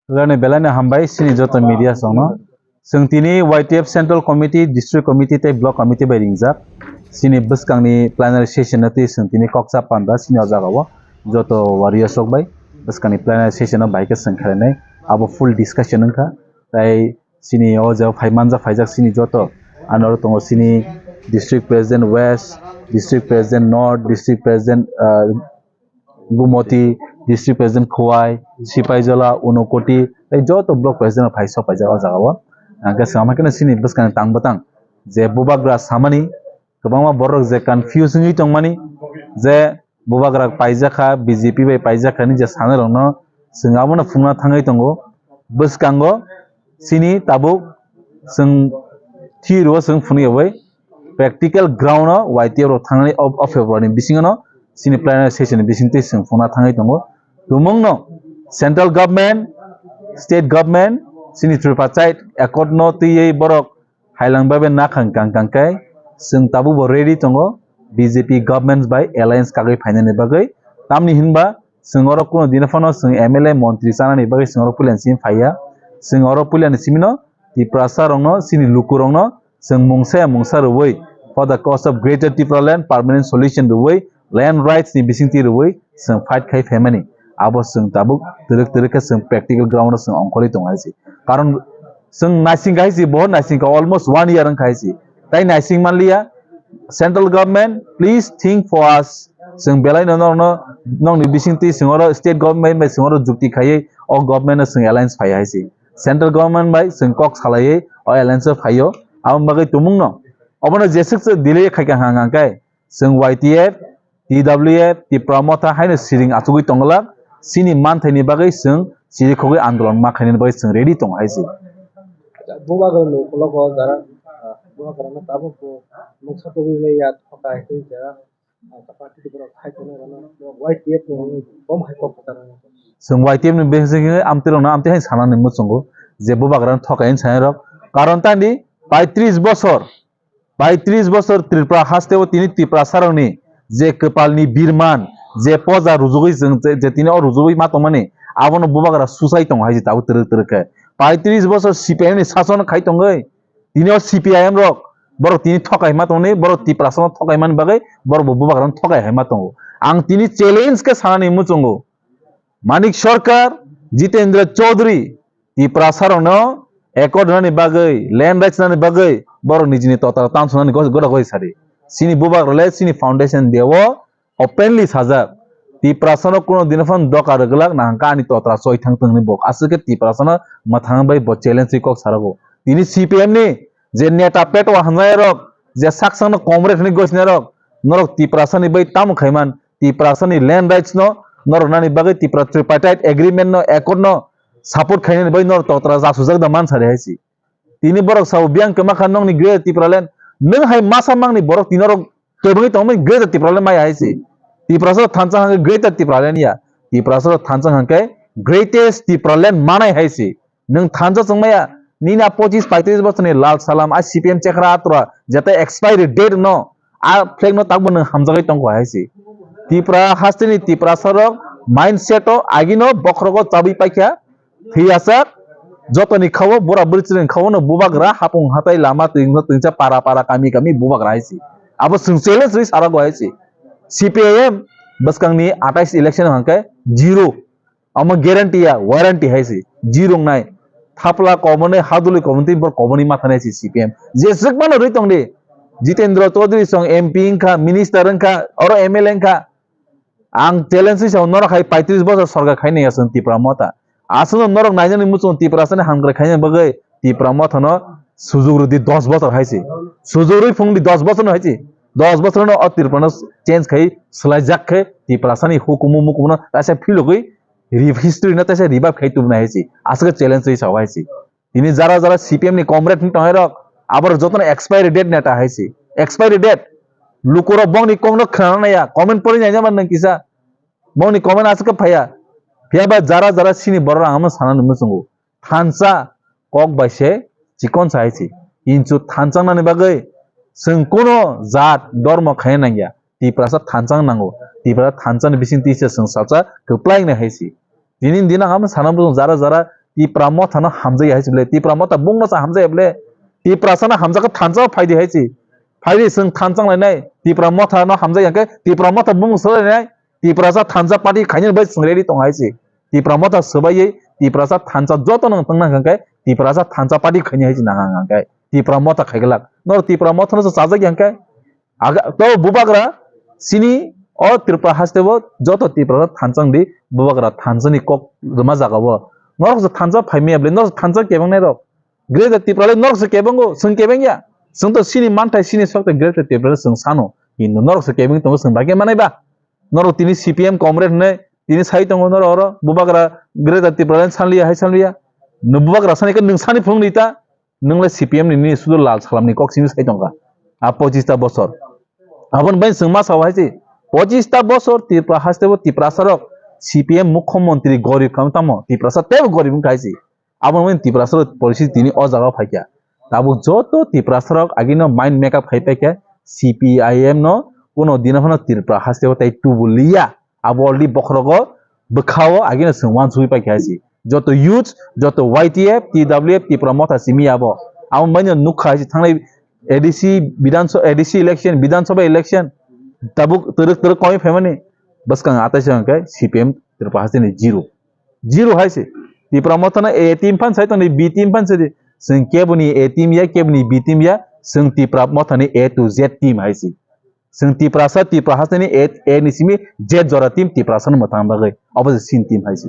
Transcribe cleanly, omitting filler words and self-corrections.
Rane belane hambai sini joto media sono. Sing tini YTF Central Committee, District Committee te Block Committee by ringjak. Sini buskang ni plenary session nati sing tini koksa panda sini ojagawo. Joto warrior sok bai. Buskang ni plenary session no bai ke sing khalenai. Abo full discussion nungka. Tai sini oja faimanja faijak sini joto. Anor tongo sini District President West, District President North, District President Gumoti, District President Khowai, Sipaijala, Unokoti, joto block president of Haiso Paja Ojagawa. Angka sama kena sini bus kan tang batang. Je bubagra samani, kebangma borok je confusing itong mani, je bubagra paijaka, BJP by paijaka ni je sana rono, sengamo na fungna tangai tongo, bus kango, sini tabu, seng tiro seng funi away, practical ground no, YTF ro tangai of February bisingono, sini plenary session bisinti seng fungna tangai tongo, tumong no, central government, state government, sini tripartite accord no tiye borok hailang babe nakang kang kai sing tabu bo ready tongo BJP governments by alliance kagai finance bagai tamni hinba sing oro kuno dinafano sing MLA montri sana ni bagai sing oro pulen sim faya sing oro pulen simino ti prasa rongno sini lukurong no sing mungsa ruwei for the cause of greater Tripura land permanent solution ruwei land rights ni bisingti ruwei sing fight kai family abo sing tabu terek sing practical ground sing ongkoli tong haisi karon sing nasing kaisi bahut nasing ka almost 1 year ang kaisi tai nasing manliya central government please think for us sing belai no nong ni bisingti sing oro state government by sing oro jukti khai o government sing alliance phai haisi central government by sing kok salai o alliance phaio am bagai tumung no obono jesik delay khai ka hang kai sing YTF TWF ti promoter haino siring achugui tongla sini manthai ni bagai sing siri khogoi andolon ma khaini bagai sing ready tong haisi bubagar lo logo jara bubagar na tabu ko muksa to bi ya thaka hai jara party to bro khai to na YTF no bom hai ko patara sing YTF ni besing amtero na amte hai sana ni musungo je bubagar thakain sai rok karon tandi 35 বছর ত্রিপুরা হাসতেও তিনি ত্রিপুরা সারংনি যে কপালনি বীরমান যে পজা রুজুগই যে তিনি অ রুজুগই মাতমানে আবনো বুবাগরা সুসাই তং হাইজি তাও তেরকে 35 বছর CPIM ni শাসন খাই তংগই তিনিও সিপিআইএম রক বড় তিনি ঠকাই মাতমনি বড় ত্রিপুরা সাসন ঠকাই মান বাগৈ বড় বুবাগরা ঠকাই হাই মাতঙ্গো আং তিনি চ্যালেঞ্জ কে সানানি মুচঙ্গো মানিক সরকার জিতেন্দ্র চৌধুরী ত্রিপুরা সারংনো একর নানি বাগৈ ল্যান্ড রাইটস নানি বাগৈ বড় নিজনি ততরা তানসনানি গোড়া গই সারি সিনি বুবাগরলে সিনি ফাউন্ডেশন দেও ওপেনলি সাজাক ত্রিপুরাসন কোন দিনফন দকার গলাক নাহাঙ্কা আনি ততরা সই থাংতংনি বক আসকে ত্রিপুরাসন মাথাং বাই ব চ্যালেঞ্জ কক সারাগো তিনি সিপিএম ni যে নেতা পেটো হানজাই রক যে সাকসাং কংগ্রেস ni গসনে রক নরক ত্রিপুরাসনি বাই তাম খাইমান ত্রিপুরাসনি ল্যান্ড রাইটস নো নরক নানি বাগৈ ত্রিপুরা ট্রিপার্টাইট এগ্রিমেন্ট নো একর্ড নো সাপোর্ট খাইনি বাই নর ততরা জাসুজাক দা মান সারে হাইছি তিনি বরক সাউ বিয়াং কেমাখান নং ni গ্রেট ত্রিপুরালেন নং হাই মাসামাং ni বরক তিনরক কেবঙ্গি তংমই গ্রেট ত্রিপুরালেন মাই হাইছি ত্রিপুরাসর থানচাং হাঙ্গে গ্রেট ত্রিপুরালেন ইয়া ত্রিপুরাসর থানচাং হাঙ্গে গ্রেটেস্ট ত্রিপুরালেন মানাই হাইছি নং থানজা চংমায়া নিনা 25-35 বছরনি লাল সালাম আ সিপিএম চেকরা আতরা যাতে এক্সপায়ারি ডেট ন আ ফ্লেগ ন তাকবো নং হামজাগাই তংকো হাইছি ত্রিপুরা হাস্তিনি ত্রিপুরাসর মাইন্ডসেট আগিনো বখরগ চাবি পাইখা থিয়াসাক যতনি খাও বড়া বরিচিন খাও ন বুবাগরা হাপুং হাতাই লামা তিনচা পারা কামি বুবাগরা হাইছি আবো সিং চ্যালেঞ্জ রি সারা গো হাইছি CPIM बसकांगनी 28 इलेक्शन हांके जीरो अम ग्यारंटीया वारंटी हाइसी जीरो नाय थापला कमने हादुली कमति बर कमनी माथाने CPM जे सकमानो रैतंग दे जितेंद्र चौधरी संग MP इंखा मिनिस्टर इंखा और MLA इंखा आं चैलेंज से नरक हाय 35 बছর सरकार खाइने यासन ত্রিপুরা मता आसन नरक नाइजनि मुचो ত্রিপুরা सने हांग्रे खाइने बगै ত্রিপুরা मथन सुजुगरुदि 10 বছর हाइसी सुजुगरुइ फुंगदि 10 বছর हाइसी 10 বছর ন ত্রিপুরা চেঞ্জ খাই সলাইজাক খে ত্রিপুরা সানি হুকুমু মুকুম না তাসে ফিলগই হিস্ট্রি না তাসে রিভাইভ খাই তুম না হাইছি আজকে চ্যালেঞ্জ হই সব হাইছি তিনি যারা সিপিএম নি কমরেড নি টয়রক আবার যতন এক্সপায়ারি ডেট নেটা হাইছি এক্সপায়ারি ডেট লুকুর বংনি কংন খানা নায়া কমেন্ট পড়ি যাই জামান নং কিসা বংনি কমেন্ট আজকে ফায়া ফিয়াবা যারা সিনি বড় আম সানা নুমসুঙ্গু থানসা কক বাইসে চিকন সাইছি ইনচু থানচাং নানি বাগৈ जों कोनो जात धर्म खाय नांगिया ত্রিপুরা थानचां नांगौ ত্রিপুরা थानचां बिसिं तिसे जों साचा गोप्लायनो हायसि दिनै दिना हम सानाबो जारा टिप्रा मथानो हामजाय हायसिब्ले टिप्रा मथा बुंनोसा हामजायब्ले टिप्रा साना हामजाखौ थानजा फायदि हायसि फायदि जों थानजां लायनाय टिप्रा मथानो हामजाय हांके टिप्रा मथा बुंसोलायनाय टिप्रा सा थानजा पार्टी खायनो बै संरेडि दं हायसि टिप्रा मथा सोबायै टिप्रा सा थानजा जत नों तंना हांके टिप्रा सा थानजा पार्टी खायनो हायसि नाङा हांके टिप्रा मथा खायगलाक न टिप्रा मथानो साजा हांके आगा तो बुबाग्रा सिनी ओ त्रिपुरा हास्तेबो जत त्रिपुरा थानजां दि बुबाग्रा थानजानि कक रमा जागावो नरक थानजा फाइमेब्ले नरक थानजा केबंनाय रक ग्रेट त्रिपुरा नरक से केबंगो जों केबंगिया जों तो सिनी मानथाय सिनी सकते ग्रेट त्रिपुरा जों सानो हिन्दु नरक से केबंग तो जों बागे मानायबा नरक तिनि सीपीएम कॉमरेड ने तिनि साइ दङ नर अर बुबाग्रा ग्रेट त्रिपुरा सानलिया हाय सानलिया न बुबाग्रा सानिक नों सानि फुंनिता नोंले सीपीएम नि सुदु लाल सालामनि कक सिनि साइ दंगा आ 25 बছর आबन बाय जों मा सावहायसि 25 बছর त्रिपुरा हास्तेबो त्रिपुरा सरक सीपीएम मुख्यमंत्री गरीब खामतामो त्रिपुरा सा तेब गरीब खायसि आबन मै त्रिपुरा सरक परिस्थिति तिनि अ जागा फायकिया ताबु जतो त्रिपुरा सरक आगिनो माइंड मेकअप खायपेके सीपीआईएम नो कोनो दिनफनो त्रिपुरा हास्तेबो ताइ टुबुलिया आबलदि बखरगो बखाओ आगिनो सोंवान सुइ पायकियासि जतो यूथ जतो वाईटीएफ टीडब्ल्यूएफ त्रिपुरा मथा सिमि आबो आबन मैनो नुखायसि थांनाय एडीसी इलेक्शन विधानसभा इलेक्शन तबुक तरक तरक कमी फेमनी बस का आता है कि सीपीएम त्रिपुरा हास्ते जीरो है से त्रिपुरा मथाना ए टीम फन साइतो नहीं बी टीम फन से जों केबनी ए टीम या केबनी बी टीम या जों त्रिपुरा मथानी ए टू जेड टीम है से जों त्रिपुरा हास्ते ए निसिमी जेड जरा टीम त्रिपुरा सन मथान बागै अब सिन टीम है से